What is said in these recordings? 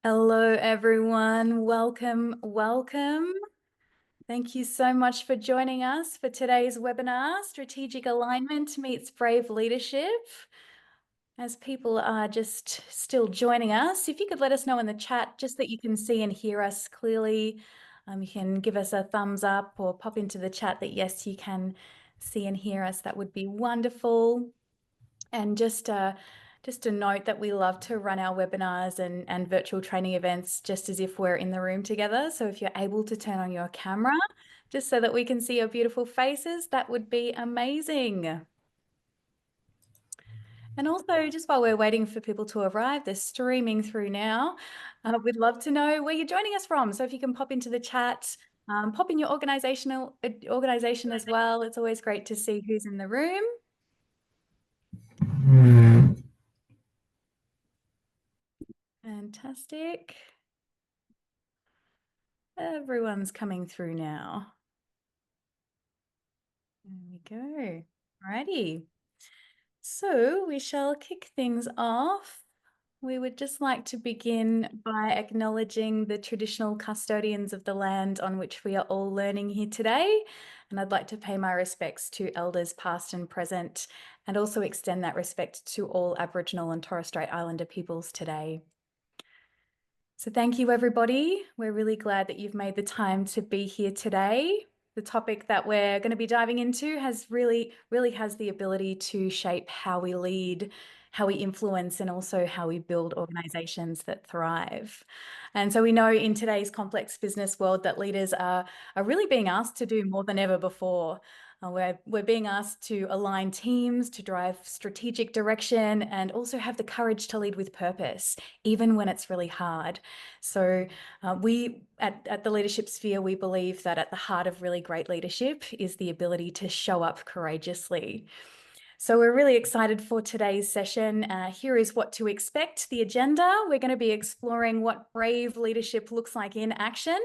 Hello, everyone. Welcome, welcome. Thank you so much for joining us for today's webinar, Strategic Alignment Meets Brave Leadership. As people are just still joining us, if you could let us know in the chat just that you can see and hear us clearly. You can give us a thumbs up or pop into the chat that yes, you can see and hear us. That would be wonderful. And just a note that we love to run our webinars and virtual training events just as if we're in the room together. So if you're able to turn on your camera, just so that we can see your beautiful faces, that would be amazing. And also, just while we're waiting for people to arrive, they're streaming through now. We'd love to know where you're joining us from. So if you can pop into the chat, pop in your organization as well. It's always great to see who's in the room. Fantastic. Everyone's coming through now. There we go. Alrighty. So we shall kick things off. We would just like to begin by acknowledging the traditional custodians of the land on which we are all learning here today. And I'd like to pay my respects to elders past and present, and also extend that respect to all Aboriginal and Torres Strait Islander peoples today. So thank you, everybody. We're really glad that you've made the time to be here today. The topic that we're going to be diving into has really has the ability to shape how we lead, how we influence, and also how we build organizations that thrive. And so we know in today's complex business world that leaders are really being asked to do more than ever before. We're being asked to align teams, to drive strategic direction, and also have the courage to lead with purpose, even when it's really hard. So we at the Leadership Sphere, we believe that at the heart of really great leadership is the ability to show up courageously. So we're really excited for today's session. Here is what to expect, the agenda. We're going to be exploring what brave leadership looks like in action,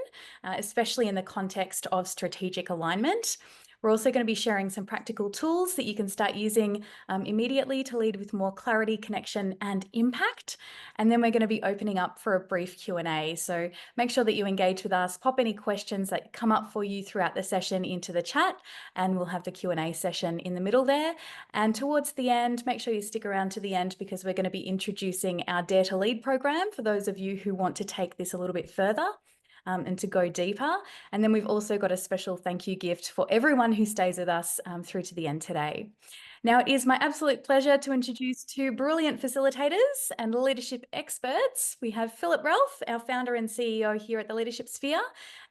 especially in the context of strategic alignment. We're also going to be sharing some practical tools that you can start using immediately to lead with more clarity, connection, and impact. And then we're going to be opening up for a brief Q&A. So make sure that you engage with us, pop any questions that come up for you throughout the session into the chat, and we'll have the Q&A session in the middle there. And towards the end, make sure you stick around to the end because we're going to be introducing our Dare to Lead program for those of you who want to take this a little bit further. And to go deeper. And then we've also got a special thank you gift for everyone who stays with us through to the end today. Now, it is my absolute pleasure to introduce two brilliant facilitators and leadership experts. We have Phillip Ralph, our founder and CEO here at the Leadership Sphere,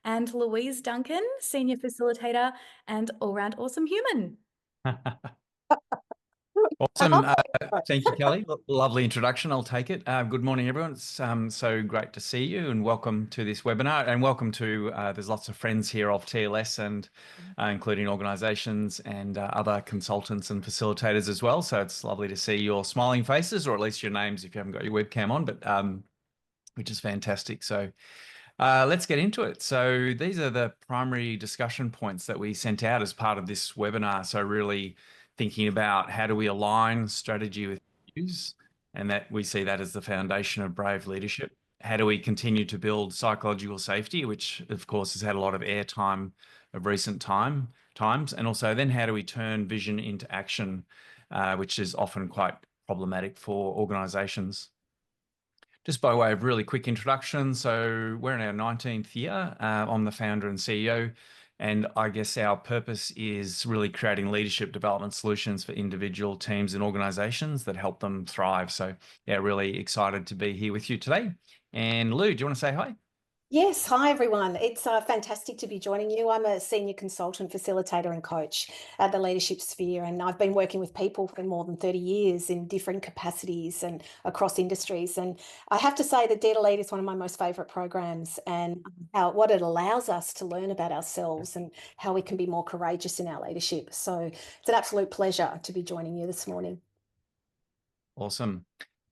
and Louise Duncan, senior facilitator and all-round awesome human. Awesome. Thank you, Kelly. Lovely introduction. I'll take it. Good morning, everyone. It's so great to see you and welcome to this webinar, and welcome to, there's lots of friends here of TLS and including organisations and other consultants and facilitators as well. So it's lovely to see your smiling faces, or at least your names if you haven't got your webcam on, but which is fantastic. So let's get into it. So these are the primary discussion points that we sent out as part of this webinar. So really thinking about how do we align strategy with values, and that we see that as the foundation of brave leadership. How do we continue to build psychological safety, which of course has had a lot of airtime of recent times, and also then how do we turn vision into action, which is often quite problematic for organisations. Just by way of really quick introduction, so we're in our 19th year. I'm the founder and CEO, and I guess our purpose is really creating leadership development solutions for individual teams and organizations that help them thrive. So yeah, really excited to be here with you today. And Lou, do you want to say hi? Yes, hi everyone. It's fantastic to be joining you. I'm a senior consultant, facilitator and coach at the Leadership Sphere, and I've been working with people for more than 30 years in different capacities and across industries. And I have to say that Dare to Lead is one of my most favourite programs, and what it allows us to learn about ourselves and how we can be more courageous in our leadership. So it's an absolute pleasure to be joining you this morning. Awesome.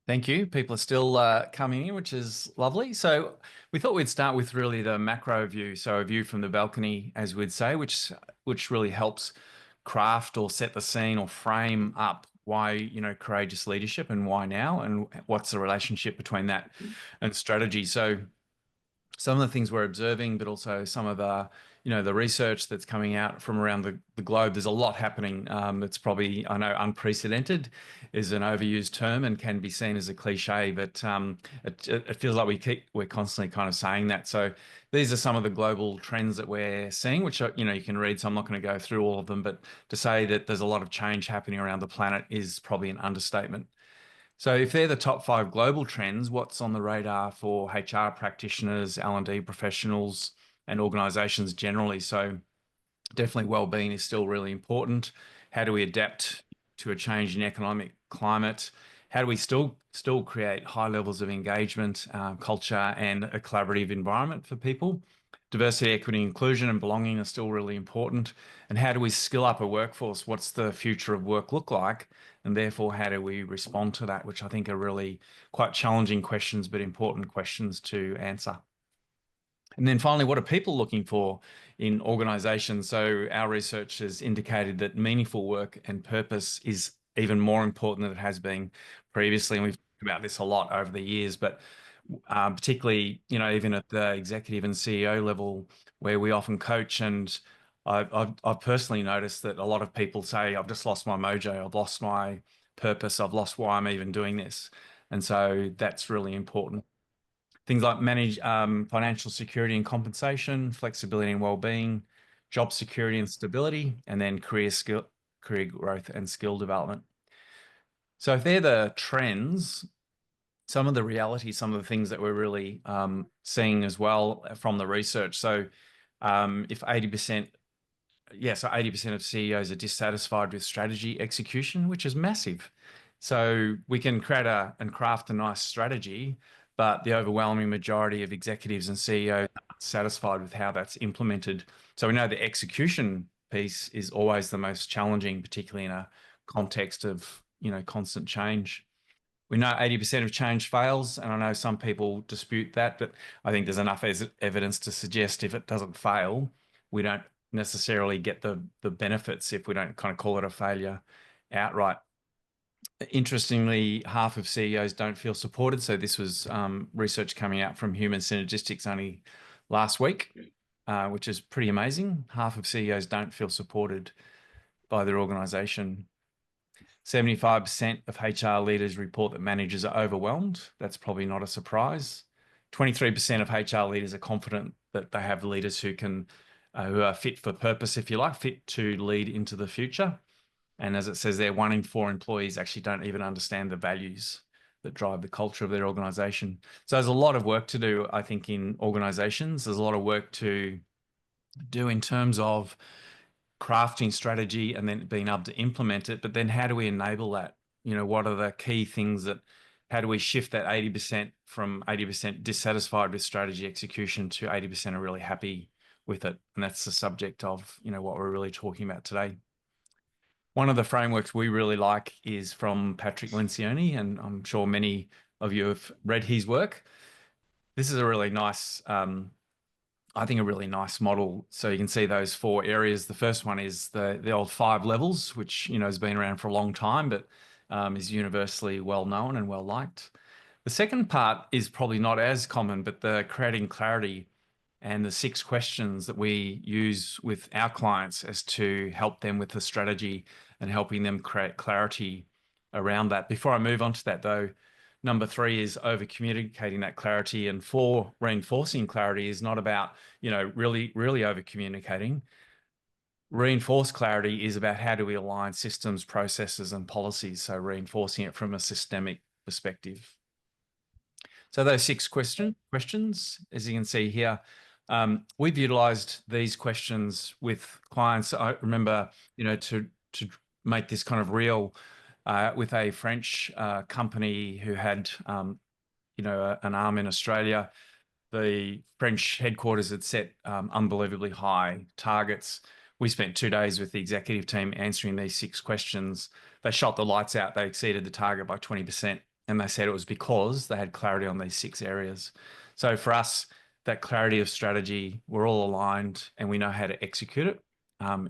Thank you. People are still coming in, which is lovely. So we thought we'd start with really the macro view. So a view from the balcony, as we'd say, which really helps craft or set the scene or frame up why, courageous leadership and why now, and what's the relationship between that and strategy. So some of the things we're observing, but also some of the research that's coming out from around the globe. There's a lot happening. It's probably, I know, unprecedented is an overused term and can be seen as a cliche, but it feels like we're constantly kind of saying that. So these are some of the global trends that we're seeing, which are, you can read. So I'm not going to go through all of them, but to say that there's a lot of change happening around the planet is probably an understatement. So if they're the top 5 global trends, what's on the radar for HR practitioners, L&D professionals, and organizations generally? So definitely well-being is still really important. How do we adapt to a change in economic climate? How do we still create high levels of engagement, culture, and a collaborative environment for people? Diversity, equity, inclusion, and belonging are still really important. And how do we skill up a workforce? What's the future of work look like? And therefore, how do we respond to that? Which I think are really quite challenging questions, but important questions to answer. And then finally, what are people looking for in organizations? So our research has indicated that meaningful work and purpose is even more important than it has been previously. And we've talked about this a lot over the years, but particularly, even at the executive and CEO level where we often coach. And I've personally noticed that a lot of people say, I've just lost my mojo, I've lost my purpose, I've lost why I'm even doing this. And so that's really important. Things like manage financial security and compensation, flexibility and well-being, job security and stability, and then career growth and skill development. So if they're the trends, some of the reality, some of the things that we're really seeing as well from the research. So if 80%, so 80% of CEOs are dissatisfied with strategy execution, which is massive. So we can create and craft a nice strategy, but the overwhelming majority of executives and CEOs aren't satisfied with how that's implemented. So we know the execution piece is always the most challenging, particularly in a context of, constant change. We know 80% of change fails, and I know some people dispute that, but I think there's enough evidence to suggest if it doesn't fail, we don't necessarily get the benefits if we don't kind of call it a failure outright. Interestingly, half of CEOs don't feel supported. So this was research coming out from Human Synergistics only last week, which is pretty amazing. Half of CEOs don't feel supported by their organization. 75% of HR leaders report that managers are overwhelmed. That's probably not a surprise. 23% of HR leaders are confident that they have leaders who are fit for purpose, if you like, fit to lead into the future. And as it says there, 1 in 4 employees actually don't even understand the values that drive the culture of their organization. So there's a lot of work to do, I think, in organizations. There's a lot of work to do in terms of crafting strategy and then being able to implement it. But then how do we enable that? What are the key things how do we shift that 80% from 80% dissatisfied with strategy execution to 80% are really happy with it? And that's the subject of, what we're really talking about today. One of the frameworks we really like is from Patrick Lencioni, and I'm sure many of you have read his work. This is a really nice, I think, a really nice model. So you can see those 4 areas. The first one is the old 5 levels, which, has been around for a long time, but is universally well known and well liked. The second part is probably not as common, but the creating clarity and the 6 questions that we use with our clients as to help them with the strategy and helping them create clarity around that. Before I move on to that though, number 3 is over communicating that clarity, and 4, reinforcing clarity is not about, really, really over communicating. Reinforced clarity is about how do we align systems, processes, and policies. So reinforcing it from a systemic perspective. So those 6 questions, as you can see here, we've utilized these questions with clients. I remember, to make this kind of real, with a French company who had, an arm in Australia. The French headquarters had set unbelievably high targets. We spent 2 days with the executive team answering these 6 questions. They shot the lights out. They exceeded the target by 20%. And they said it was because they had clarity on these 6 areas. So for us, that clarity of strategy, we're all aligned and we know how to execute it,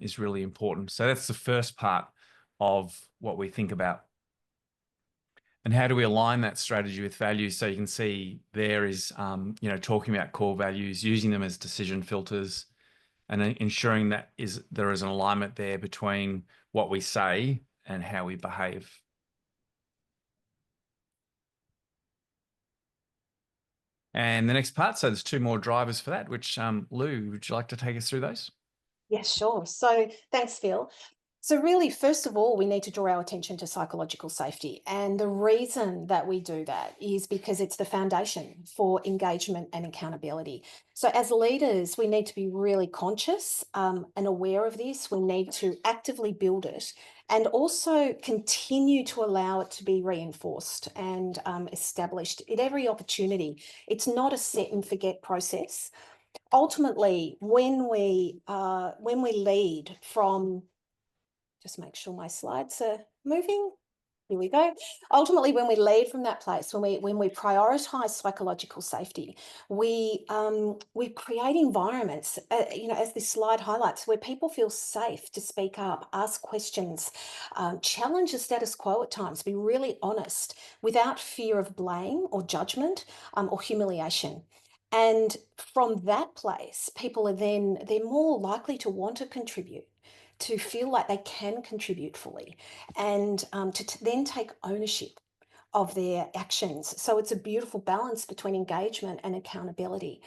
is really important. So that's the first part of what we think about. And how do we align that strategy with values? So you can see there is, talking about core values, using them as decision filters, and ensuring that there is an alignment there between what we say and how we behave. And the next part, so there's two more drivers for that, which Lou, would you like to take us through those? Yes, sure. So thanks, Phil. So really, first of all, we need to draw our attention to psychological safety. And the reason that we do that is because it's the foundation for engagement and accountability. So as leaders, we need to be really conscious and aware of this. We need to actively build it and also continue to allow it to be reinforced and established at every opportunity. It's not a set and forget process. Ultimately, when we lead from, just make sure my slides are moving. Here we go. Ultimately, when we lead from that place, when we prioritize psychological safety, we create environments, as this slide highlights, where people feel safe to speak up, ask questions, challenge the status quo at times, be really honest, without fear of blame or judgment or humiliation. And from that place, people they're more likely to want to contribute, to feel like they can contribute fully, and then take ownership of their actions. So it's a beautiful balance between engagement and accountability.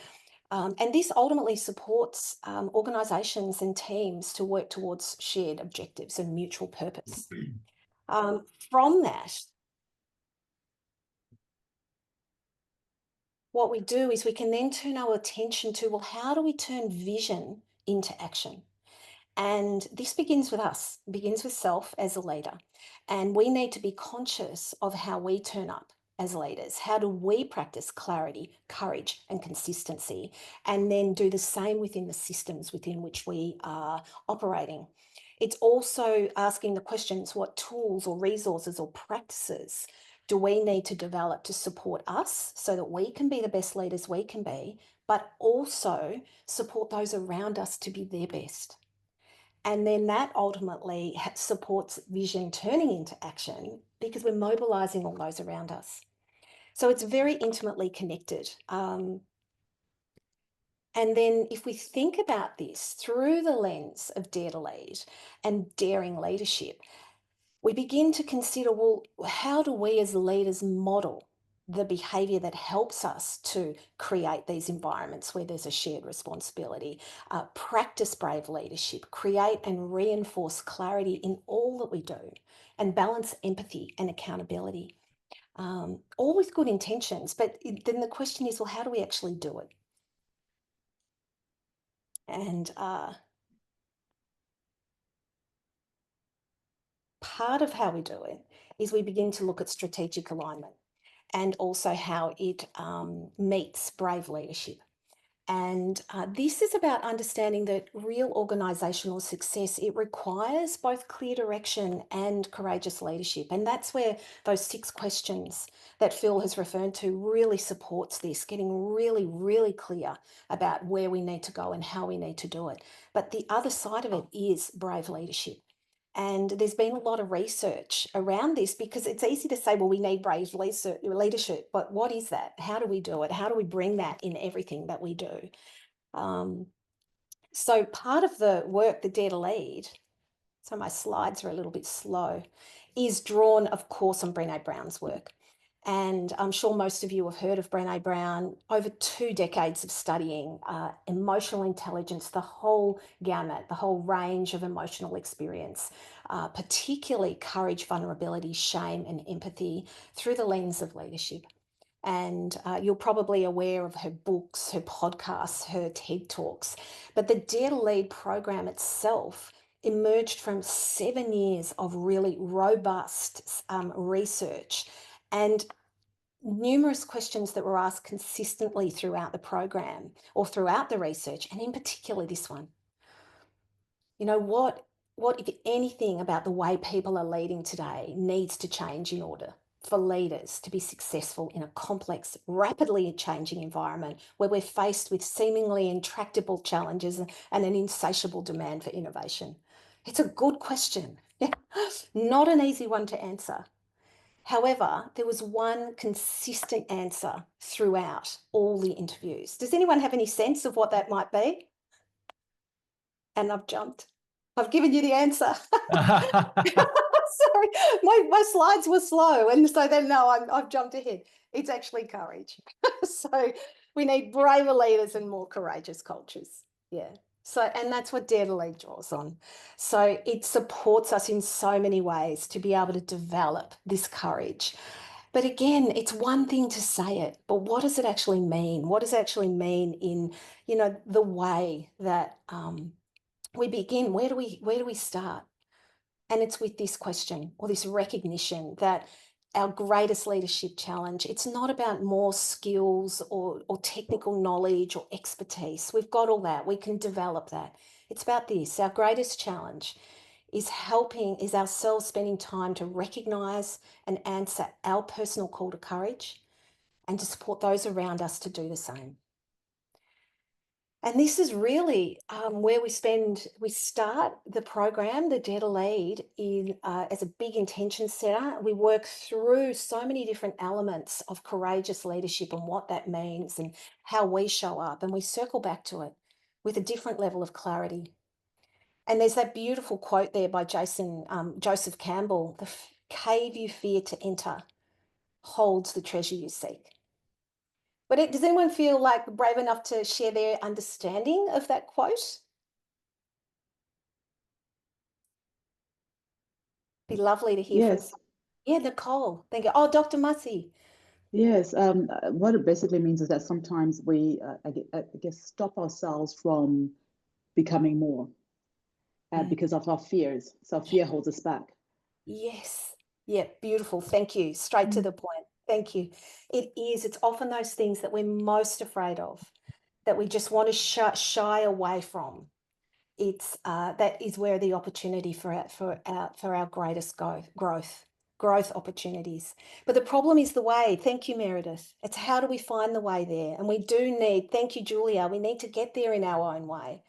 And this ultimately supports organisations and teams to work towards shared objectives and mutual purpose. From that, what we do is we can then turn our attention to, well, how do we turn vision into action? And this begins with us, begins with self as a leader. And we need to be conscious of how we turn up as leaders. How do we practice clarity, courage, and consistency? And then do the same within the systems within which we are operating. It's also asking the questions, what tools or resources or practices do we need to develop to support us so that we can be the best leaders we can be, but also support those around us to be their best? And then that ultimately supports vision turning into action because we're mobilizing all those around us. So it's very intimately connected. And then if we think about this through the lens of dare to lead and daring leadership, we begin to consider, well, how do we as leaders model the behaviour that helps us to create these environments where there's a shared responsibility, practice brave leadership, create and reinforce clarity in all that we do, and balance empathy and accountability, all with good intentions. But then the question is, well, how do we actually do it? And part of how we do it is we begin to look at strategic alignment and also how it meets brave leadership. And this is about understanding that real organisational success, it requires both clear direction and courageous leadership. And that's where those 6 questions that Phil has referred to really supports this, getting really, really clear about where we need to go and how we need to do it. But the other side of it is brave leadership. And there's been a lot of research around this because it's easy to say, well, we need brave leadership, but what is that? How do we do it? How do we bring that in everything that we do? So part of the work, the Dare to Lead, so my slides are a little bit slow, is drawn, of course, on Brené Brown's work. And I'm sure most of you have heard of Brené Brown. Over 2 decades of studying emotional intelligence, the whole gamut, the whole range of emotional experience, particularly courage, vulnerability, shame, and empathy through the lens of leadership. And you're probably aware of her books, her podcasts, her TED Talks. But the Dare to Lead program itself emerged from 7 years of really robust research and numerous questions that were asked consistently throughout the program or throughout the research, and in particular this one. You know, what if anything about the way people are leading today needs to change in order for leaders to be successful in a complex, rapidly changing environment where we're faced with seemingly intractable challenges and an insatiable demand for innovation? It's a good question. Yeah. Not an easy one to answer. However, there was one consistent answer throughout all the interviews. Does anyone have any sense of what that might be? And I've jumped. I've given you the answer. Sorry, my slides were slow, and so then no, I've jumped ahead. It's actually courage. So we need braver leaders and more courageous cultures. Yeah. So, and that's what Dare to Lead draws on. So it supports us in so many ways to be able to develop this courage. But again, it's one thing to say it, but what does it actually mean? What does it actually mean in, the way that we begin? Where do we start? And it's with this question or this recognition that our greatest leadership challenge, it's not about more skills or technical knowledge or expertise. We've got all that. We can develop that. It's about this. Our greatest challenge is ourselves spending time to recognize and answer our personal call to courage and to support those around us to do the same. And this is really where we start the program, the Dare to Lead, as a big intention setter. We work through so many different elements of courageous leadership and what that means and how we show up. And we circle back to it with a different level of clarity. And there's that beautiful quote there by Joseph Campbell: "The cave you fear to enter holds the treasure you seek." But does anyone feel like brave enough to share their understanding of that quote? Be lovely to hear from Yes, some. Yeah, Nicole. Thank you. Oh, Dr. Mussy. yes. What it basically means is that sometimes we, I guess, stop ourselves from becoming more because of our fears. So fear holds us back. Yes. Yeah, beautiful. Thank you. Straight to Mm. the point. Thank you. It is. It's often those things that we're most afraid of, that we just want to shy away from. It's that is where the opportunity for our greatest growth opportunities. But the problem is the way. Thank you, Meredith. It's how do we find the way there? And we do need, thank you, Julia, we need to get there in our own way.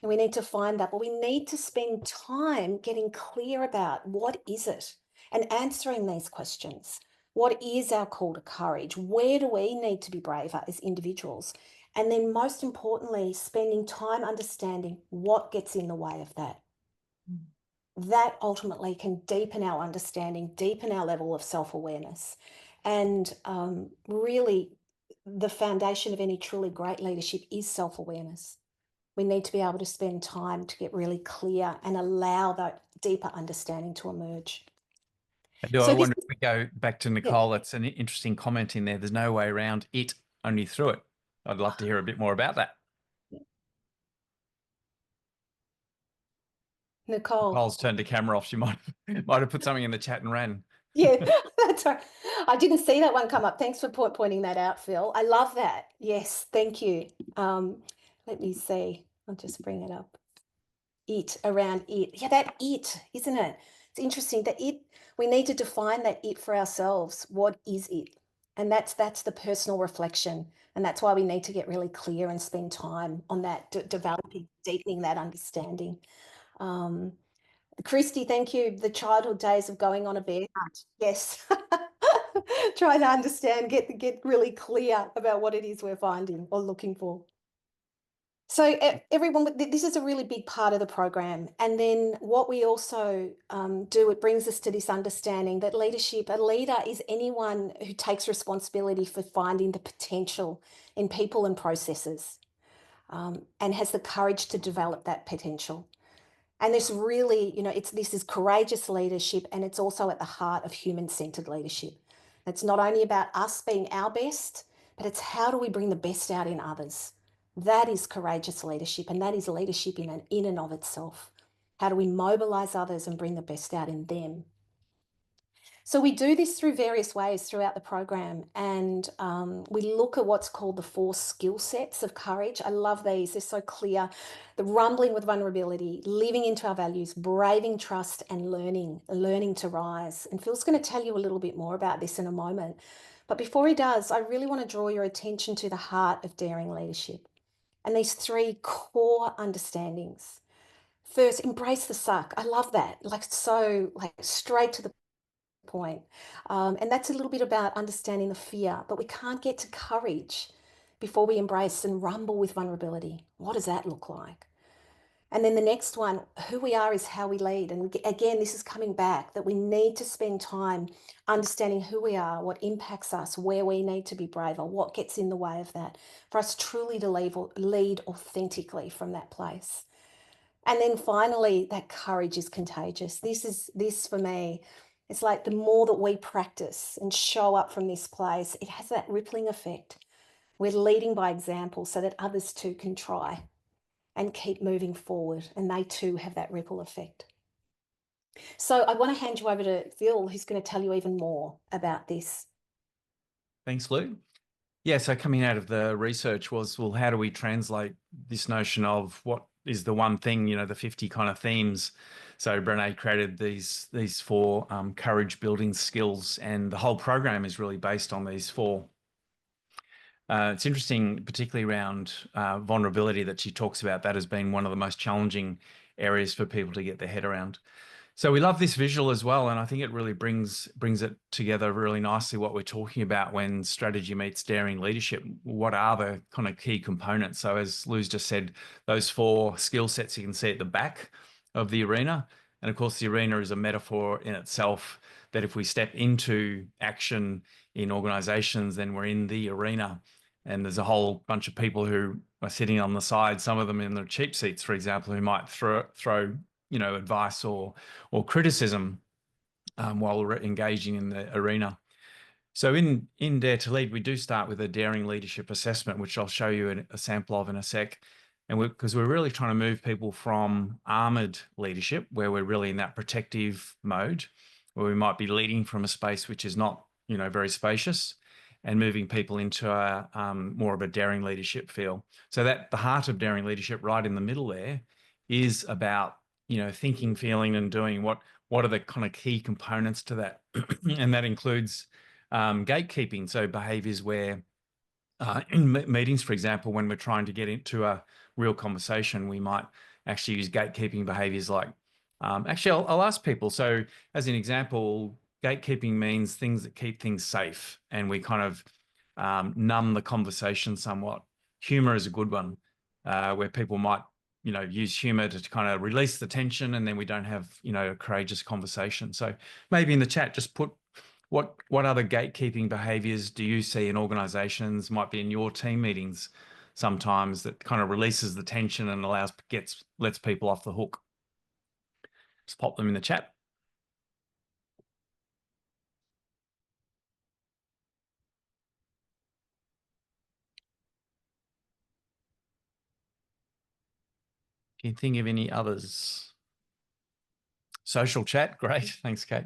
And we need to find that, but we need to spend time getting clear about what is it and answering these questions. What is our call to courage? Where do we need to be braver as individuals? And then most importantly, spending time understanding what gets in the way of that. That ultimately can deepen our understanding, deepen our level of self-awareness. And really, the foundation of any truly great leadership is self-awareness. We need to be able to spend time to get really clear and allow that deeper understanding to emerge. I So this wonder if we go back to yeah, Nicole? That's an interesting comment in there. There's no way around it, only through it. I'd love to hear a bit more about that. Nicole. Nicole's turned the camera off. She might have put something in the chat and ran. Yeah, that's right. I didn't see that one come up. Thanks for pointing that out, Phil. I love that. Yes, thank you. Let me see. I'll just bring it up. Around it. Yeah, that it, isn't it? It's interesting that we need to define that it for ourselves. What is it? And that's the personal reflection. And that's why we need to get really clear and spend time on that, developing, deepening that understanding. Um, Christy, thank you. The childhood days of going on a bear hunt. Yes. Trying to understand, get really clear about what it is we're finding or looking for. So everyone, this is a really big part of the program. And then what we also do, it brings us to this understanding that a leader is anyone who takes responsibility for finding the potential in people and processes, and has the courage to develop that potential. And this really, this is courageous leadership, and it's also at the heart of human-centered leadership. It's not only about us being our best, but it's how do we bring the best out in others. That is courageous leadership, and that is leadership in and of itself. How do we mobilize others and bring the best out in them? So we do this through various ways throughout the program, and we look at what's called the 4 skill sets of courage. I love these. They're so clear. The rumbling with vulnerability, living into our values, braving trust, and learning to rise. And Phil's going to tell you a little bit more about this in a moment. But before he does, I really want to draw your attention to the heart of daring leadership and these 3 core understandings. First, embrace the suck. I love that. Like, so like straight to the point. And that's a little bit about understanding the fear, but we can't get to courage before we embrace and rumble with vulnerability. What does that look like? And then the next one, who we are is how we lead. And again, this is coming back that we need to spend time understanding who we are, what impacts us, where we need to be braver, what gets in the way of that, for us truly to lead authentically from that place. And then finally, that courage is contagious. This for me, it's like the more that we practice and show up from this place, it has that rippling effect. We're leading by example so that others too can try and keep moving forward, and they too have that ripple effect. So I want to hand you over to Phil, who's going to tell you even more about this. Thanks, Lou. Yeah, so coming out of the research was, well, how do we translate this notion of what is the one thing, the 50 kind of themes. So Brené created these 4 courage building skills, and the whole program is really based on these 4. It's interesting, particularly around vulnerability, that she talks about that as being one of the most challenging areas for people to get their head around. So we love this visual as well, and I think it really brings it together really nicely what we're talking about when strategy meets daring leadership. What are the kind of key components? So as Lou's just said, those 4 skill sets you can see at the back of the arena. And of course, the arena is a metaphor in itself, that if we step into action in organizations, then we're in the arena. And there's a whole bunch of people who are sitting on the side, some of them in the cheap seats, for example, who might throw advice or criticism while we're engaging in the arena. So in Dare to Lead, we do start with a daring leadership assessment, which I'll show you a sample of in a sec. And because we're really trying to move people from armored leadership, where we're really in that protective mode, where we might be leading from a space which is not, very spacious, and moving people into a more of a daring leadership feel. So that the heart of daring leadership, right in the middle there, is about thinking, feeling, and doing. What are the kind of key components to that? And that includes gatekeeping, so behaviors where in meetings, for example, when we're trying to get into a real conversation, we might actually use gatekeeping behaviors like, actually, I'll ask people. So as an example, gatekeeping means things that keep things safe, and we kind of numb the conversation somewhat. Humor is a good one, where people might, use humor to kind of release the tension, and then we don't have, a courageous conversation. So maybe in the chat, just put what other gatekeeping behaviors do you see in organizations, might be in your team meetings sometimes, that kind of releases the tension and lets people off the hook? Just pop them in the chat. Can you think of any others? Social chat, great. Thanks, Kate.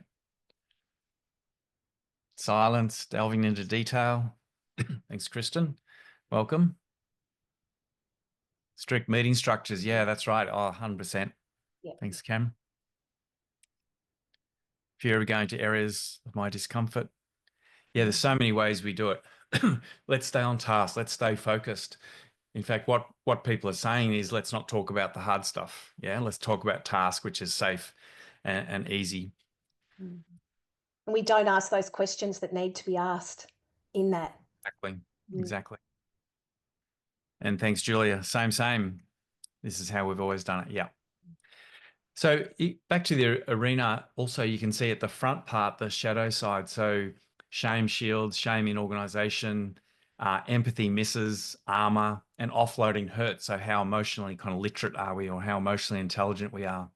Silence, delving into detail. Thanks, Kristen. Welcome. Strict meeting structures. Yeah, that's right. Oh, 100%. Yeah. Thanks, Cam. Fear of going to areas of my discomfort. Yeah, there's so many ways we do it. Let's stay on task. Let's stay focused. In fact, what people are saying is, let's not talk about the hard stuff. Yeah, let's talk about task, which is safe and easy. And we don't ask those questions that need to be asked in that. Exactly. And thanks, Julia. Same. This is how we've always done it. Yeah. So back to the arena, also you can see at the front part, the shadow side. So shame shields, shame in organization, empathy misses, armor, and offloading hurt. So how emotionally kind of literate are we, or how emotionally intelligent we are?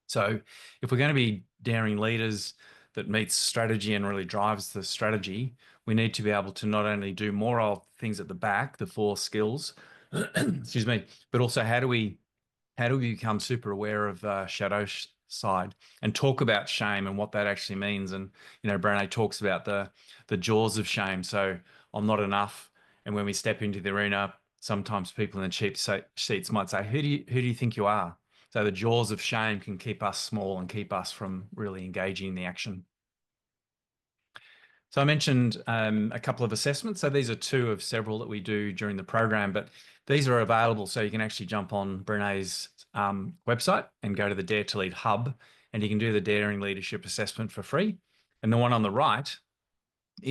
So if we're going to be daring leaders that meets strategy and really drives the strategy, we need to be able to not only do more of things at the back, the 4 skills, excuse me, but also how do we become super aware of shadow side and talk about shame and what that actually means? And Brené talks about the jaws of shame. So I'm not enough. And when we step into the arena, sometimes people in the cheap seats might say, who do you think you are? So the jaws of shame can keep us small and keep us from really engaging in the action. So I mentioned a couple of assessments. So these are 2 of several that we do during the program, but these are available, so you can actually jump on Brené's website and go to the Dare to Lead hub, and you can do the Daring Leadership Assessment for free. And the one on the right,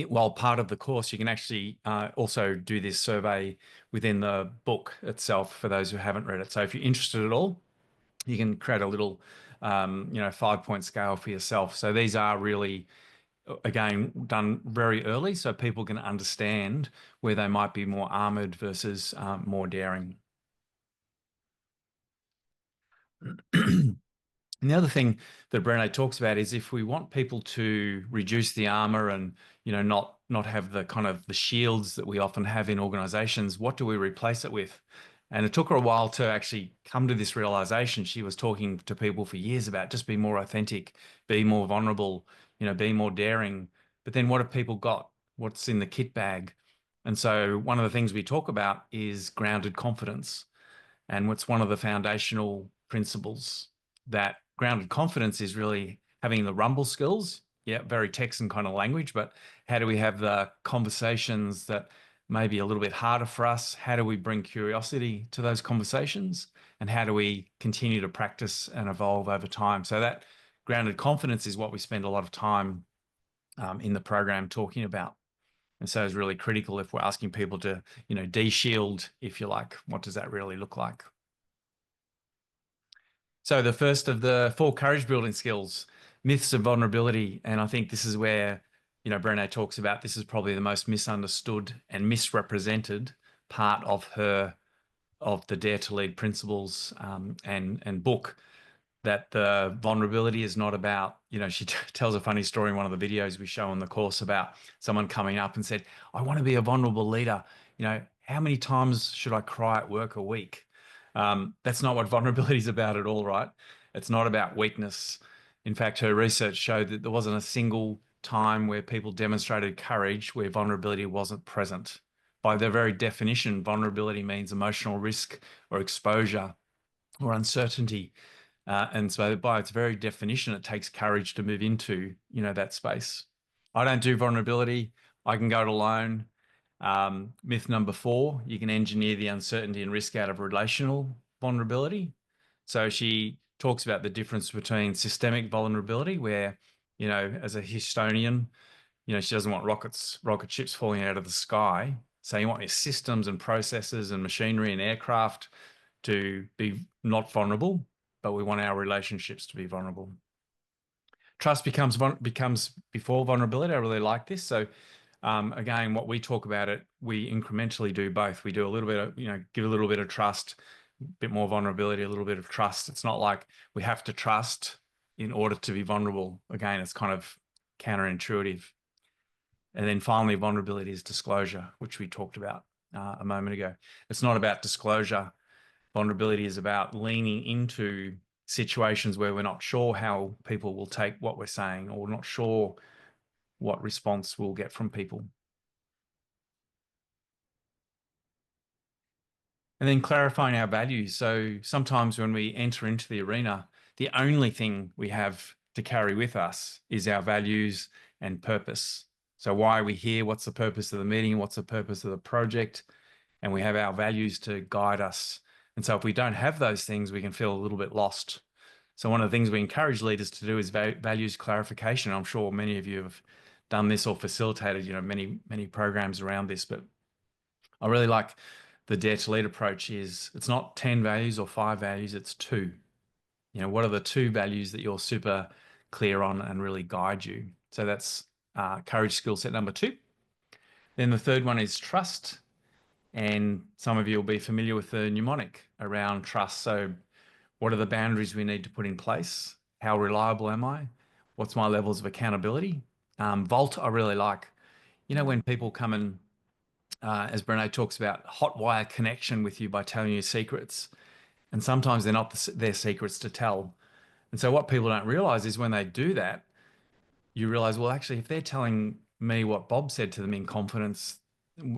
while part of the course, you can actually also do this survey within the book itself for those who haven't read it. So if you're interested at all, you can create a little, 5-point scale for yourself. So these are really, again, done very early so people can understand where they might be more armored versus more daring. And the other thing that Brené talks about is if we want people to reduce the armor and, not have the kind of the shields that we often have in organizations, what do we replace it with? And it took her a while to actually come to this realization. She was talking to people for years about just be more authentic, be more vulnerable, be more daring. But then what have people got? What's in the kit bag? And so one of the things we talk about is grounded confidence. And what's one of the foundational principles that grounded confidence is really having the rumble skills. Yeah, very Texan kind of language, but how do we have the conversations that may be a little bit harder for us? How do we bring curiosity to those conversations? And how do we continue to practice and evolve over time? So that grounded confidence is what we spend a lot of time in the program talking about. And so it's really critical if we're asking people to, de-shield, if you like. What does that really look like? So the first of the 4 courage building skills, myths of vulnerability. And I think this is where, Brené talks about this is probably the most misunderstood and misrepresented part of the Dare to Lead principles and book, that the vulnerability is not about, she tells a funny story in one of the videos we show in the course about someone coming up and said, I want to be a vulnerable leader. How many times should I cry at work a week? That's not what vulnerability is about at all, right? It's not about weakness. In fact, her research showed that there wasn't a single time where people demonstrated courage where vulnerability wasn't present. By their very definition, vulnerability means emotional risk or exposure or uncertainty. And so by its very definition, it takes courage to move into, that space. I don't do vulnerability. I can go it alone. Myth number 4, you can engineer the uncertainty and risk out of relational vulnerability. So she talks about the difference between systemic vulnerability, where, as a Houstonian, she doesn't want rocket ships falling out of the sky. So you want your systems and processes and machinery and aircraft to be not vulnerable, but we want our relationships to be vulnerable. Trust becomes before vulnerability. I really like this. So again, what we talk about it, we incrementally do both. We do a little bit of, give a little bit of trust, a bit more vulnerability, a little bit of trust. It's not like we have to trust in order to be vulnerable. Again, it's kind of counterintuitive. And then finally, vulnerability is disclosure, which we talked about a moment ago. It's not about disclosure. Vulnerability is about leaning into situations where we're not sure how people will take what we're saying, or not sure what response we'll get from people. And then clarifying our values. So sometimes when we enter into the arena, the only thing we have to carry with us is our values and purpose. So why are we here? What's the purpose of the meeting? What's the purpose of the project? And we have our values to guide us. And so if we don't have those things, we can feel a little bit lost. So one of the things we encourage leaders to do is values clarification. I'm sure many of you have done this or facilitated, many programs around this, but I really like the Dare to Lead approach. Is it's not 10 values or 5 values, it's 2. What are the 2 values that you're super clear on and really guide you? So that's courage skill set number 2. Then the third one is trust. And some of you will be familiar with the mnemonic around trust. So what are the boundaries we need to put in place? How reliable am I? What's my levels of accountability? Vault, I really like. When people come and, as Brené talks about, hotwire connection with you by telling you secrets. And sometimes they're not their secrets to tell. And so what people don't realize is when they do that, you realize, well, actually, if they're telling me what Bob said to them in confidence,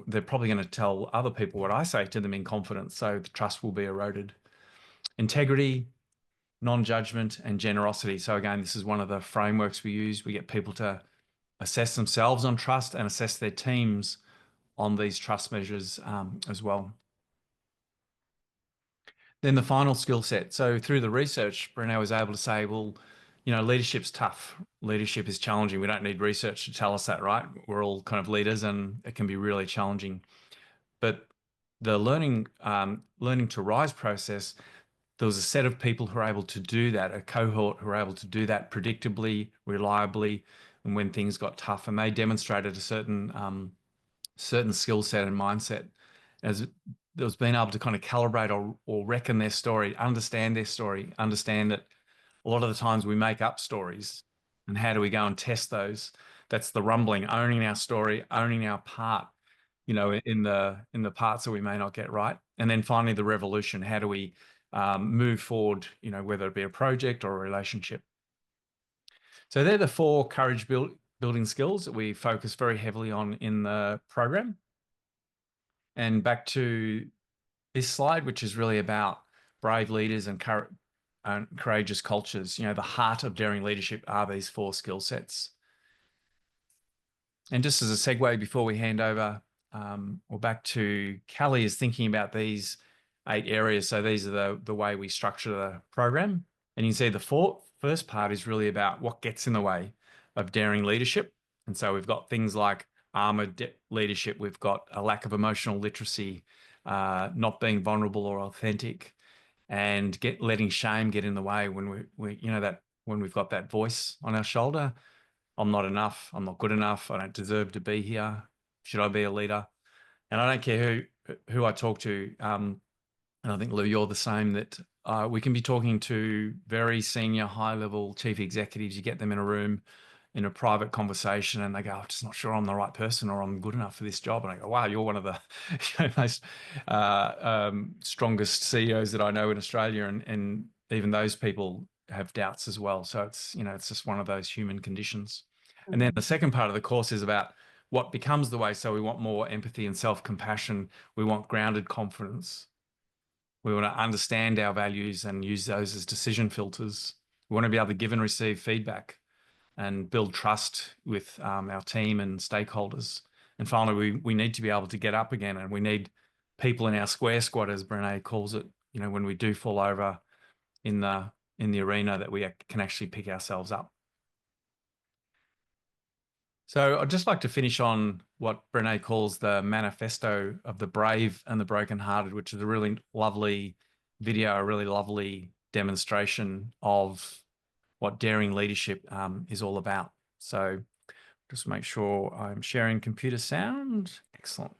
they're probably going to tell other people what I say to them in confidence. So the trust will be eroded. Integrity, non-judgment, and generosity. So again, this is one of the frameworks we use. We get people to assess themselves on trust and assess their teams on these trust measures as well. Then the final skill set. So through the research, Brene was able to say, well, you know, leadership's tough. Leadership is challenging. We don't need research to tell us that, right? We're all kind of leaders and it can be really challenging. But the learning to rise process, there was a set of people who are able to do that, a cohort who are able to do that predictably, reliably, and when things got tough. And they demonstrated a certain skill set and mindset as it was being able to kind of calibrate or reckon their story, understand their story, understand that a lot of the times we make up stories. And how do we go and test those? That's the rumbling, owning our story, owning our part, you know, in the parts that we may not get right. And then finally, the revolution. How do we move forward, you know, whether it be a project or a relationship? So they're the 4 courage building skills that we focus very heavily on in the program. And back to this slide, which is really about brave leaders and courageous cultures. You know, the heart of daring leadership are these 4 skill sets. And just as a segue before we hand over or back to Callie, is thinking about these 8 areas. So these are the way we structure the program. And you can see the first part is really about what gets in the way of daring leadership. And so we've got things like armored leadership. We've got a lack of emotional literacy, not being vulnerable or authentic, and letting shame get in the way when we you know, that when we've got that voice on our shoulder. I'm not enough. I'm not good enough. I don't deserve to be here. Should I be a leader? And I don't care who I talk to. And I think, Lou, you're the same, that we can be talking to very senior, high-level chief executives. You get them in a room in a private conversation and they go, I'm just not sure I'm the right person or I'm good enough for this job. And I go, wow, you're one of the most strongest CEOs that I know in Australia. And even those people have doubts as well. So it's, you know, it's just one of those human conditions. And then the second part of the course is about what becomes the way. So we want more empathy and self-compassion. We want grounded confidence. We want to understand our values and use those as decision filters. We want to be able to give and receive feedback and build trust with our team and stakeholders. And finally, we need to be able to get up again, and we need people in our square squad, as Brene calls it, you know, when we do fall over in the arena, that we can actually pick ourselves up. So I'd just like to finish on what Brene calls the manifesto of the brave and the brokenhearted, which is a really lovely video, a really lovely demonstration of what daring leadership is all about. So just make sure I'm sharing computer sound. Excellent.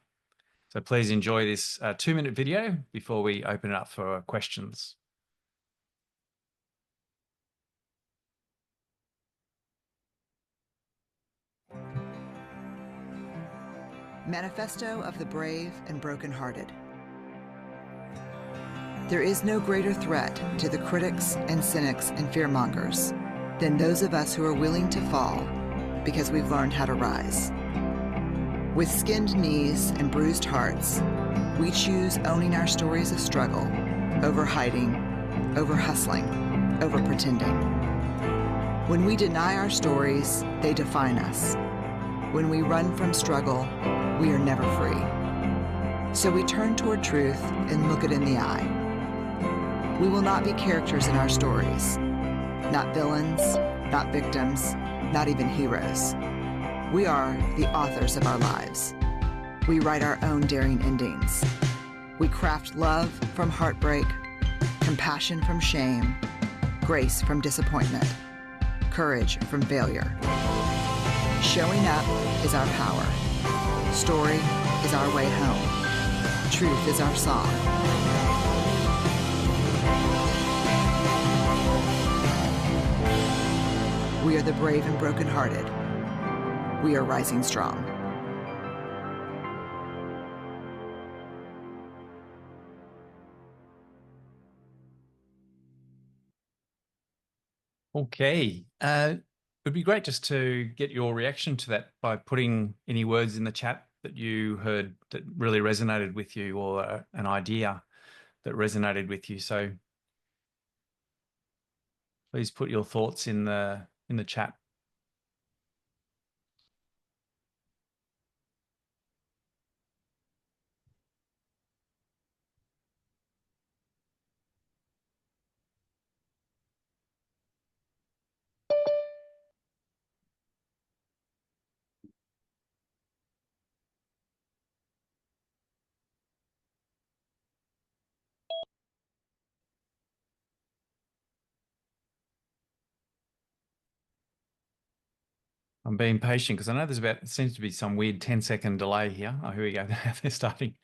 So please enjoy this 2-minute video before we open it up for questions. Manifesto of the Brave and Brokenhearted. There is no greater threat to the critics and cynics and fearmongers than those of us who are willing to fall because we've learned how to rise. With skinned knees and bruised hearts, we choose owning our stories of struggle over hiding, over hustling, over pretending. When we deny our stories, they define us. When we run from struggle, we are never free. So we turn toward truth and look it in the eye. We will not be characters in our stories, not villains, not victims, not even heroes. We are the authors of our lives. We write our own daring endings. We craft love from heartbreak, compassion from shame, grace from disappointment, courage from failure. Showing up is our power. Story is our way home. Truth is our song. We are the brave and brokenhearted. We are rising strong. Okay. It'd be great just to get your reaction to that by putting any words in the chat that you heard that really resonated with you, or an idea that resonated with you. So please put your thoughts in the chat. I'm being patient because I know it seems to be some weird 10-second delay here. Oh, here we go. They're starting.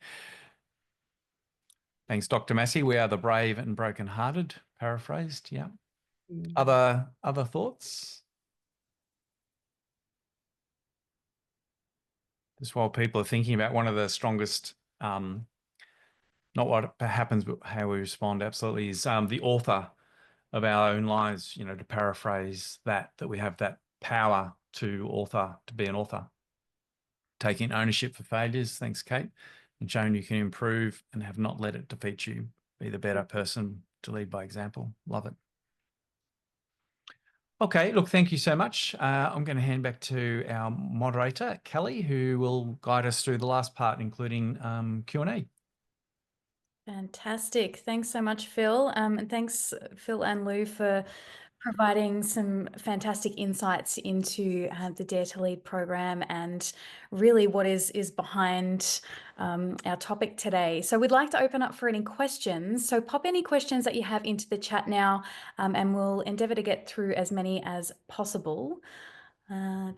Thanks, Dr. Massey. We are the brave and broken-hearted, paraphrased. Yeah. Other thoughts? Just while people are thinking about one of the strongest, not what happens, but how we respond, absolutely, is the author of our own lives, to paraphrase that we have that power to be an author. Taking ownership for failures, thanks, Kate, and showing you can improve and have not let it defeat you. Be the better person to lead by example. Love it. Okay, look, thank you so much. I'm going to hand back to our moderator, Kelly, who will guide us through the last part, including Q&A. Fantastic. Thanks so much, Phil. And thanks, Phil and Lou, for providing some fantastic insights into the Dare to Lead program and really what is behind our topic today. So we'd like to open up for any questions. So pop any questions that you have into the chat now, and we'll endeavour to get through as many as possible. I'm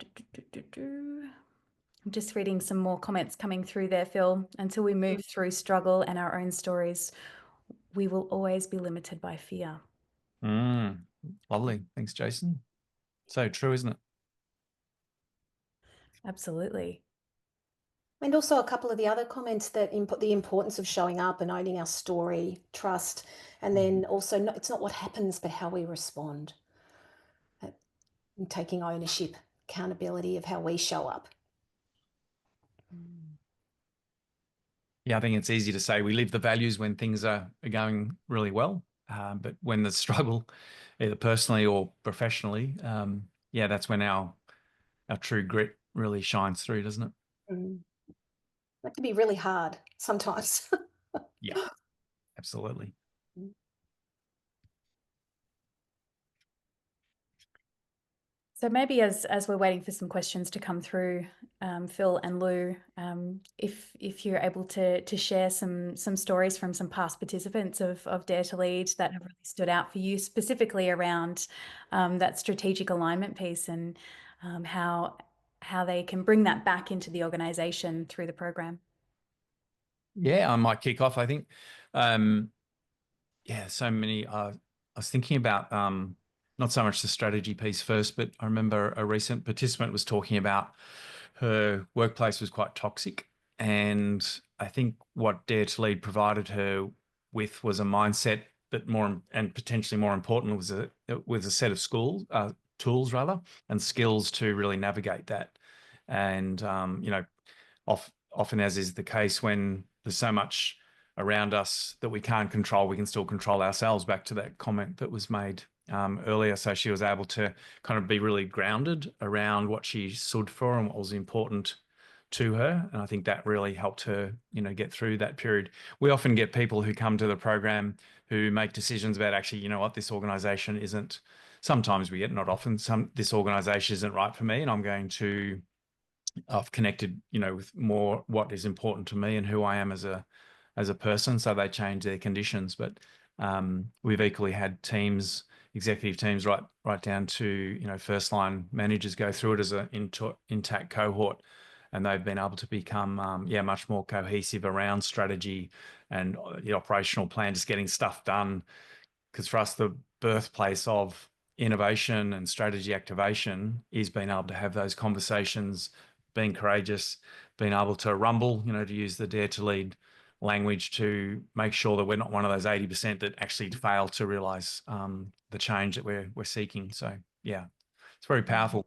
just reading some more comments coming through there, Phil. Until we move through struggle and our own stories, we will always be limited by fear. Lovely. Thanks, Jason. So true, isn't it? Absolutely. And also a couple of the other comments that the importance of showing up and owning our story, trust, and then also it's not what happens, but how we respond. And taking ownership, accountability of how we show up. Yeah, I think it's easy to say we live the values when things are going really well. But when there's struggle, either personally or professionally, yeah, that's when our true grit really shines through, doesn't it? That can be really hard sometimes. Yeah, absolutely. So maybe as we're waiting for some questions to come through, Phil and Lou, if you're able to share some stories from some past participants of Dare to Lead that have really stood out for you, specifically around that strategic alignment piece and how they can bring that back into the organisation through the program. Yeah, I might kick off. I think, yeah, so many. I was thinking about not so much the strategy piece first, but I remember a recent participant was talking about her workplace was quite toxic. And I think what Dare to Lead provided her with was a mindset that potentially more important was a set of tools rather, and skills to really navigate that. And, often as is the case when there's so much around us that we can't control, we can still control ourselves, back to that comment that was made earlier. So she was able to kind of be really grounded around what she stood for and what was important to her. And I think that really helped her, get through that period. We often get people who come to the program who make decisions about actually, this organization isn't, sometimes we get, not often, this organization isn't right for me. And I'm going to, I've connected, with more what is important to me and who I am as a person. So they change their conditions. But we've equally had executive teams, right down to, first line managers go through it as an intact cohort, and they've been able to become, much more cohesive around strategy and the operational plan, just getting stuff done. Because for us, the birthplace of innovation and strategy activation is being able to have those conversations, being courageous, being able to rumble, to use the Dare to Lead language, to make sure that we're not one of those 80% that actually fail to realize the change that we're seeking. So yeah, it's very powerful.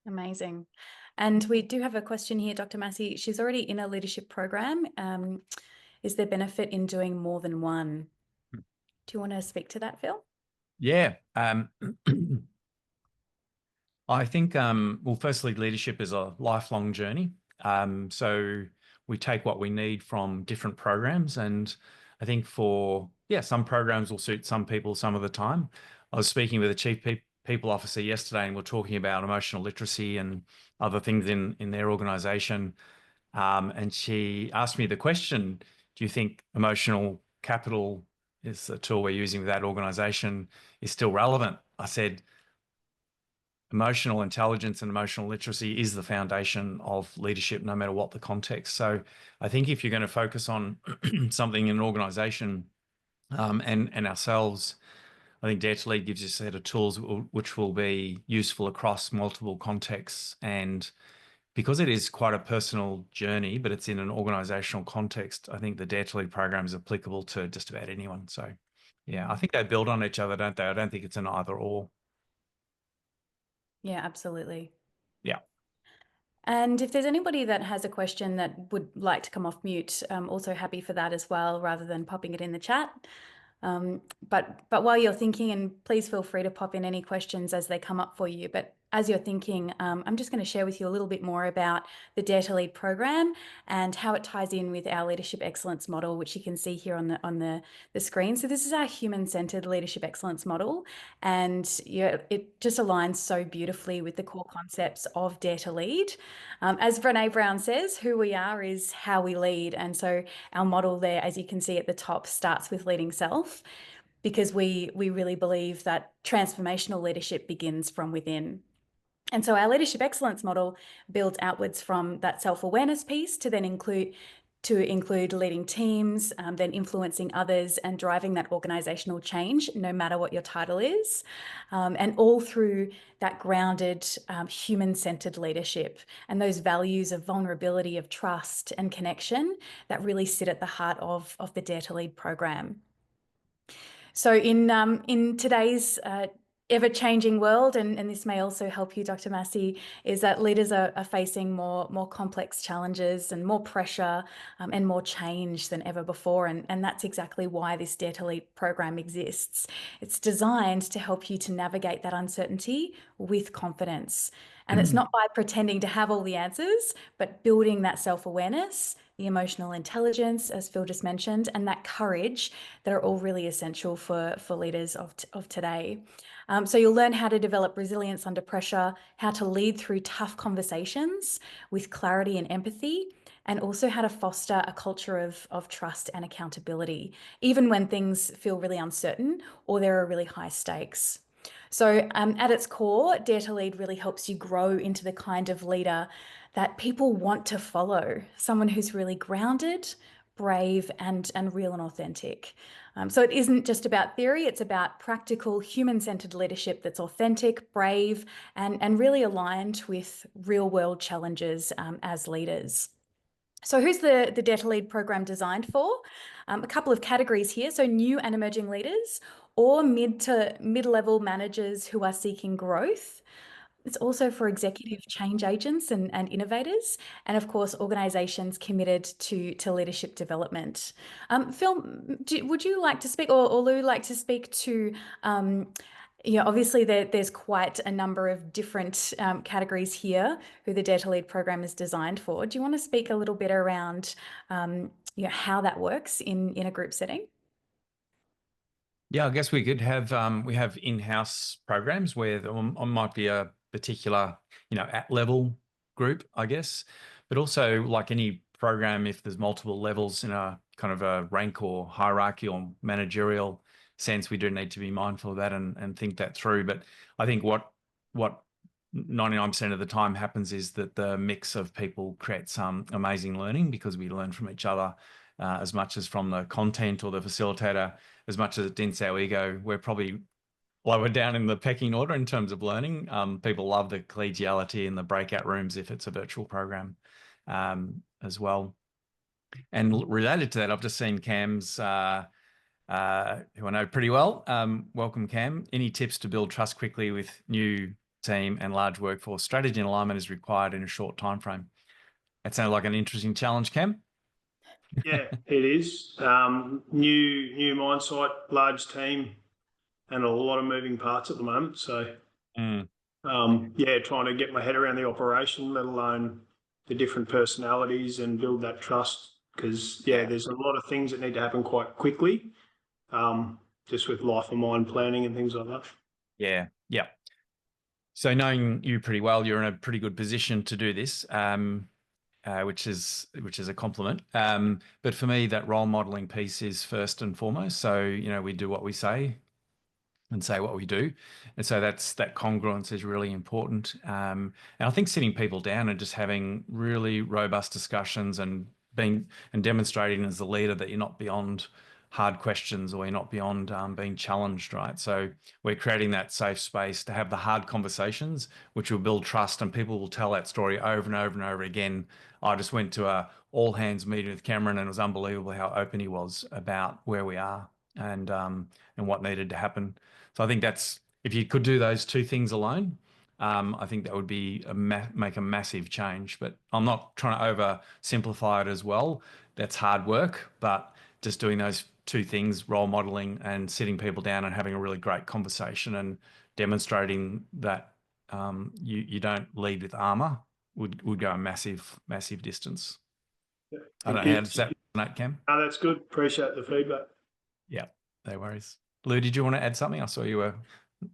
Amazing. And we do have a question here, Dr. Massey. She's already in a leadership program. Is there benefit in doing more than one? Do you want to speak to that, Phil? Yeah. I think, well, firstly, leadership is a lifelong journey. So we take what we need from different programs. And I think some programs will suit some people some of the time. I was speaking with a chief people officer yesterday, and we're talking about emotional literacy and other things in their organization. And she asked me the question, do you think emotional capital is the tool we're using with that organization is still relevant? I said, emotional intelligence and emotional literacy is the foundation of leadership, no matter what the context. So I think if you're going to focus on something in an organization and ourselves, I think Dare to Lead gives you a set of tools which will be useful across multiple contexts. And because it is quite a personal journey, but it's in an organizational context, I think the Dare to Lead program is applicable to just about anyone. So yeah, I think they build on each other, don't they? I don't think it's an either or. Yeah, absolutely. Yeah. And if there's anybody that has a question that would like to come off mute, I'm also happy for that as well, rather than popping it in the chat. But while you're thinking, and please feel free to pop in any questions as they come up for you. But as you're thinking, I'm just going to share with you a little bit more about the Dare to Lead program and how it ties in with our leadership excellence model, which you can see here on the screen. So this is our human-centered leadership excellence model, and it just aligns so beautifully with the core concepts of Dare to Lead. As Brené Brown says, who we are is how we lead, and so our model there, as you can see at the top, starts with leading self, because we really believe that transformational leadership begins from within. And so our leadership excellence model builds outwards from that self-awareness piece to then include leading teams, then influencing others and driving that organizational change, no matter what your title is, and all through that grounded, human-centered leadership and those values of vulnerability, of trust and connection that really sit at the heart of the Dare to Lead program. So in today's ever-changing world, and this may also help you, Dr. Massey, is that leaders are facing more complex challenges and more pressure and more change than ever before. And that's exactly why this Dare to Lead program exists. It's designed to help you to navigate that uncertainty with confidence. And it's not by pretending to have all the answers, but building that self-awareness, the emotional intelligence, as Phil just mentioned, and that courage that are all really essential for leaders of today. So you'll learn how to develop resilience under pressure, how to lead through tough conversations with clarity and empathy, and also how to foster a culture of trust and accountability, even when things feel really uncertain or there are really high stakes. So at its core, Dare to Lead really helps you grow into the kind of leader that people want to follow, someone who's really grounded, brave, and real and authentic. So it isn't just about theory, it's about practical, human-centered leadership that's authentic, brave, and really aligned with real-world challenges as leaders. So who's the Dare to Lead program designed for? A couple of categories here. So new and emerging leaders, or mid-level managers who are seeking growth. It's also for executive change agents and innovators, and of course, organisations committed to leadership development. Phil, would you like to speak, or Lou like to speak to, obviously there's quite a number of different categories here who the Dare to Lead program is designed for. Do you want to speak a little bit around how that works in a group setting? Yeah, I guess we could have we have in-house programs where there might be a particular, at-level group, I guess, but also like any program, if there's multiple levels in a kind of a rank or hierarchy or managerial sense, we do need to be mindful of that and think that through. But I think what 99% of the time happens is that the mix of people creates some amazing learning, because we learn from each other as much as from the content or the facilitator. As much as it dents our ego, we're probably lower down in the pecking order in terms of learning. People love the collegiality in the breakout rooms if it's a virtual program as well. And related to that, I've just seen Cam's, who I know pretty well. Welcome, Cam. Any tips to build trust quickly with new team and large workforce? Strategy and alignment is required in a short time frame. That sounds like an interesting challenge, Cam. Yeah, it is. New mindset, large team, and a lot of moving parts at the moment. So, trying to get my head around the operation, let alone the different personalities, and build that trust. Because there's a lot of things that need to happen quite quickly, just with life and mind planning and things like that. Yeah. So knowing you pretty well, you're in a pretty good position to do this. Which is a compliment. But for me, that role modeling piece is first and foremost. So, we do what we say. and say what we do. And so that congruence is really important. And I think sitting people down and just having really robust discussions and demonstrating as a leader that you're not beyond hard questions, or you're not beyond being challenged, right? So we're creating that safe space to have the hard conversations, which will build trust, and people will tell that story over and over and over again. I just went to a all hands meeting with Cameron, and it was unbelievable how open he was about where we are and what needed to happen. So I think that's, if you could do those two things alone, I think that would be make a massive change. But I'm not trying to oversimplify it as well. That's hard work, but just doing those two things, role modeling and sitting people down and having a really great conversation and demonstrating that you don't lead with armor would go a massive distance. Yeah, I don't know, how does that resonate, Cam? Oh, that's good. Appreciate the feedback. Yeah, no worries. Lou, did you want to add something? I saw you were.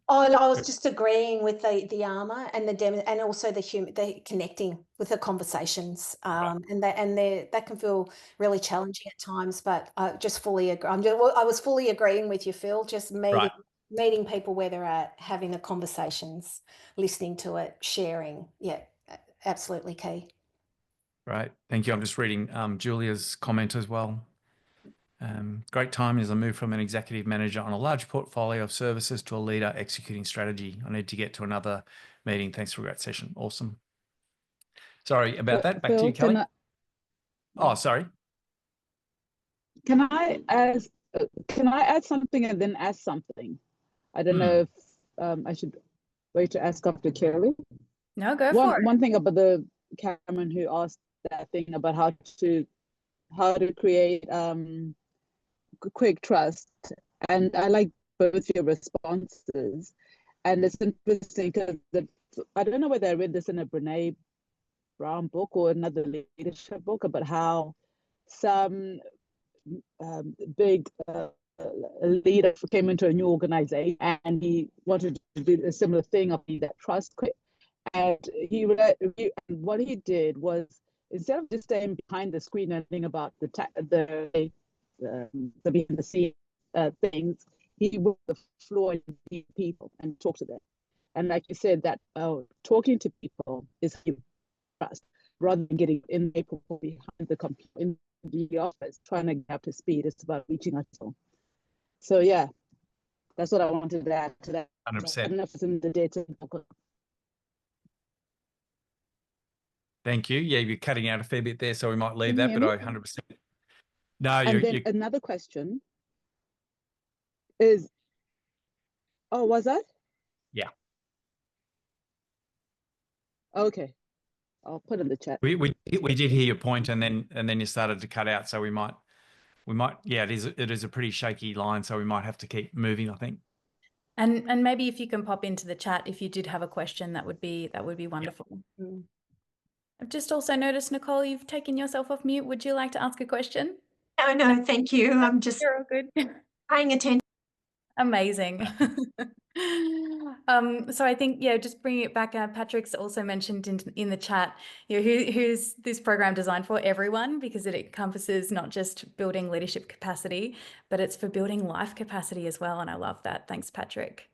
Oh, no, I was just agreeing with the armor and and also the connecting with the conversations, and that can feel really challenging at times. But I just fully agree. I was fully agreeing with you, Phil. Just meeting people where they're at, having the conversations, listening to it, sharing. Yeah, absolutely key. Right. Thank you. I'm just reading Julia's comment as well. Great timing as I move from an executive manager on a large portfolio of services to a leader executing strategy. I need to get to another meeting. Thanks for a great session. Awesome. Sorry about that. Back to you, Kelly. Oh, sorry. Can I add something and then ask something? I don't know if I should wait to ask after Kelly. No, go for it. One thing about the Cameron who asked that thing about how to create quick trust, and I like both your responses, and it's interesting because I don't know whether I read this in a Brene Brown book or another leadership book about how some big leader came into a new organization and he wanted to do a similar thing of that trust quick. And what he did was, instead of just staying behind the screen and thinking about the behind the scene things, he went to the floor and meet people and talk to them. And like you said, that talking to people is trust, rather than getting in people behind the computer in the office trying to get up to speed. It's about reaching out to them. So yeah, that's what I wanted to add to that. 100%. I don't know if it's in the data. Thank you. Yeah, you're cutting out a fair bit there, so we might leave Can that, you but hear I me? 100%. No, And then you another question is, oh, was that? Yeah. Okay, I'll put in the chat. We did hear your point, and then you started to cut out, so we might yeah, it is a pretty shaky line, so we might have to keep moving, I think. And maybe if you can pop into the chat if you did have a question, that would be wonderful. Mm. I've just also noticed, Nicole, you've taken yourself off mute. Would you like to ask a question? Oh, no, thank you. I'm just You're all good. paying attention. Amazing. So I think, yeah, just bringing it back, Patrick's also mentioned in the chat, you know, who's this program designed for? Everyone, because it encompasses not just building leadership capacity, but it's for building life capacity as well. And I love that. Thanks, Patrick.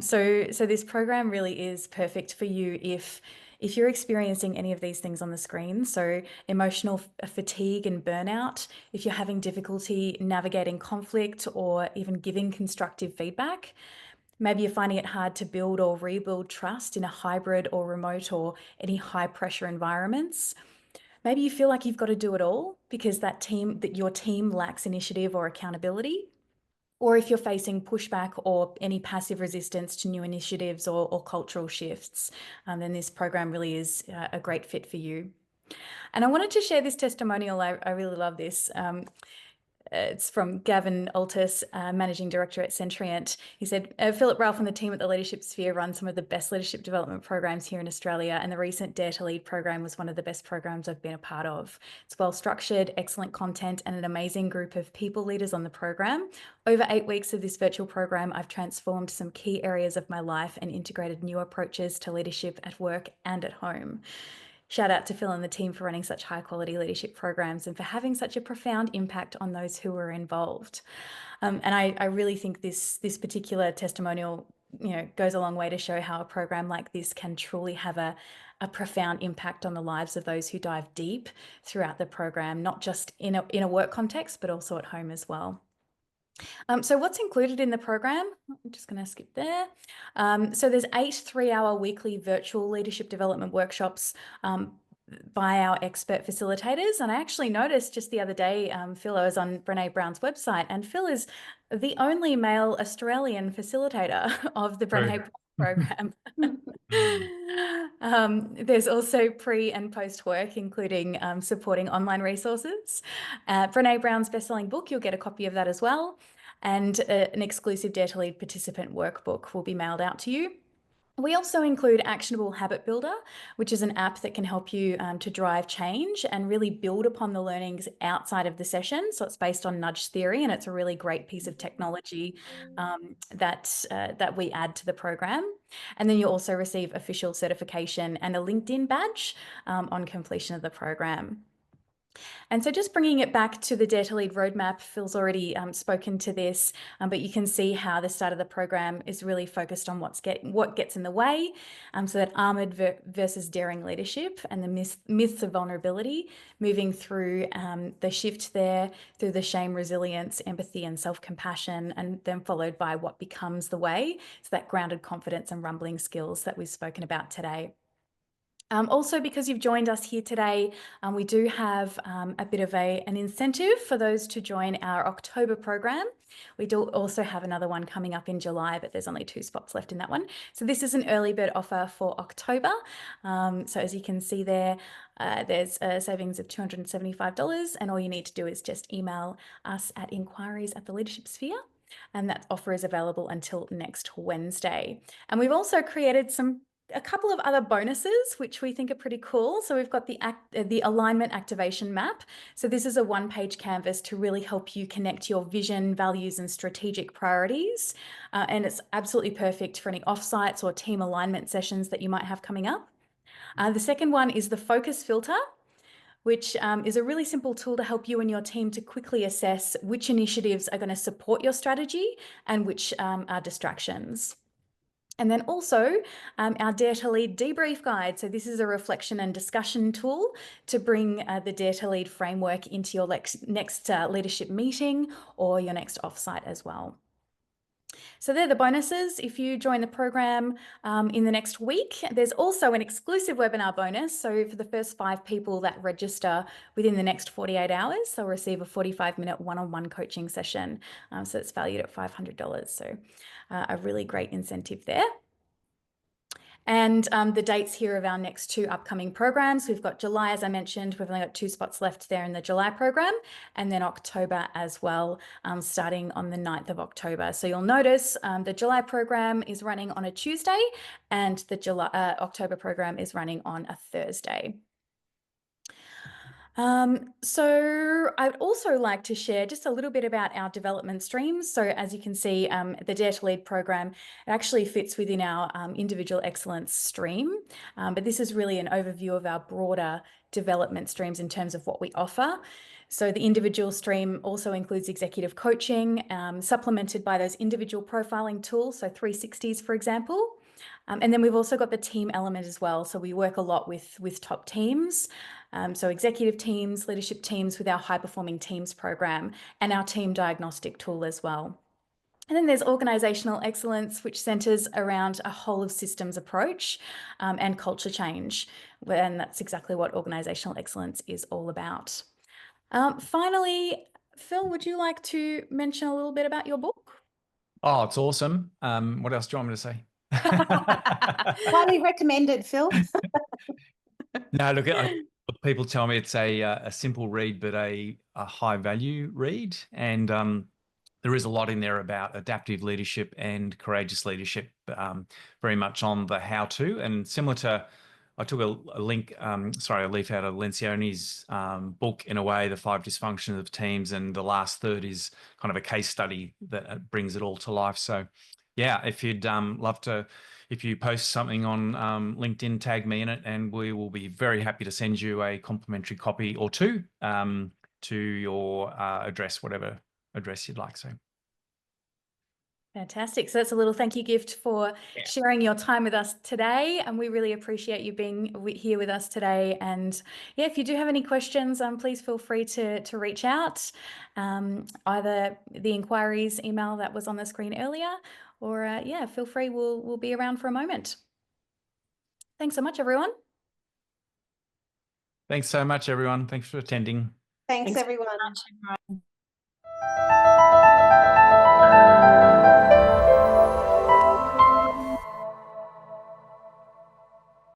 So this program really is perfect for you if you're experiencing any of these things on the screen, so emotional fatigue and burnout, if you're having difficulty navigating conflict or even giving constructive feedback, maybe you're finding it hard to build or rebuild trust in a hybrid or remote or any high pressure environments. Maybe you feel like you've got to do it all because that your team lacks initiative or accountability. Or if you're facing pushback or any passive resistance to new initiatives or cultural shifts, then this program really is a great fit for you. And I wanted to share this testimonial. I really love this. It's from Gavin Altus, Managing Director at Centrient. He said, Phillip Ralph and the team at the Leadership Sphere run some of the best leadership development programs here in Australia, and the recent Dare to Lead program was one of the best programs I've been a part of. It's well structured, excellent content, and an amazing group of people leaders on the program. Over 8 weeks of this virtual program, I've transformed some key areas of my life and integrated new approaches to leadership at work and at home. Shout out to Phil and the team for running such high quality leadership programs and for having such a profound impact on those who were involved. And I really think this particular testimonial, goes a long way to show how a program like this can truly have a profound impact on the lives of those who dive deep throughout the program, not just in a work context, but also at home as well. So what's included in the program? I'm just going to skip there. So there's 8 3-hour weekly virtual leadership development workshops by our expert facilitators. And I actually noticed just the other day, Phil, I was on Brené Brown's website, and Phil is the only male Australian facilitator of the Brené Brown program. There's also pre and post work, including supporting online resources. Brené Brown's bestselling book, you'll get a copy of that as well. And an exclusive Dare to Lead participant workbook will be mailed out to you. We also include Actionable Habit Builder, which is an app that can help you to drive change and really build upon the learnings outside of the session. So it's based on nudge theory, and it's a really great piece of technology that we add to the program. And then you also receive official certification and a LinkedIn badge on completion of the program. And so just bringing it back to the Dare to Lead roadmap, Phil's already spoken to this, but you can see how the start of the program is really focused on what gets in the way, so that armored versus daring leadership and the myths of vulnerability, moving through the shift there, through the shame, resilience, empathy, and self-compassion, and then followed by what becomes the way, so that grounded confidence and rumbling skills that we've spoken about today. Also, because you've joined us here today, we do have a bit of an incentive for those to join our October program. We do also have another one coming up in July, but there's only 2 spots left in that one. So this is an early bird offer for October. So as you can see there, there's a savings of $275, and all you need to do is just email us at inquiries@theleadershipsphere. And that offer is available until next Wednesday. And we've also created a couple of other bonuses, which we think are pretty cool. So we've got the alignment activation map. So this is a 1-page canvas to really help you connect your vision, values, and strategic priorities. And it's absolutely perfect for any offsites or team alignment sessions that you might have coming up. The second one is the focus filter, which is a really simple tool to help you and your team to quickly assess which initiatives are going to support your strategy and which are distractions. And then also our Dare to Lead debrief guide. So this is a reflection and discussion tool to bring the Dare to Lead framework into your next leadership meeting or your next offsite as well. So they're the bonuses. If you join the program in the next week, there's also an exclusive webinar bonus. So for the first 5 people that register within the next 48 hours, they'll receive a 45-minute one-on-one coaching session. So it's valued at $500. So a really great incentive there. And the dates here of our next 2 upcoming programs. We've got July, as I mentioned, we've only got 2 spots left there in the July program, and then October as well, starting on the 9th of October. So you'll notice the July program is running on a Tuesday, and the October program is running on a Thursday. So I'd also like to share just a little bit about our development streams. So as you can see, the Dare to Lead program actually fits within our individual excellence stream. But this is really an overview of our broader development streams in terms of what we offer. So the individual stream also includes executive coaching, supplemented by those individual profiling tools, so 360s, for example. And then we've also got the team element as well. So we work a lot with top teams. So executive teams, leadership teams with our high performing teams program and our team diagnostic tool as well. And then there's organisational excellence, which centres around a whole of systems approach and culture change. And that's exactly what organisational excellence is all about. Finally, Phil, would you like to mention a little bit about your book? Oh, it's awesome. What else do you want me to say? Highly recommended, Phil. No, look, people tell me it's a simple read, but a high value read. And there is a lot in there about adaptive leadership and courageous leadership, very much on the how to. And similar to, I took a leaf out of Lencioni's book, in a way, The 5 Dysfunctions of Teams. And the last third is kind of a case study that brings it all to life. So yeah, if you'd love to if you post something on LinkedIn, tag me in it, and we will be very happy to send you a complimentary copy or two to your address, whatever address you'd like. So. Fantastic. So that's a little thank you gift for sharing your time with us today. And we really appreciate you being here with us today. And yeah, if you do have any questions, please feel free to reach out. Either the inquiries email that was on the screen earlier, or yeah, feel free. We'll be around for a moment. Thanks so much, everyone. Thanks so much, everyone. Thanks for attending. Thanks everyone. Much, everyone.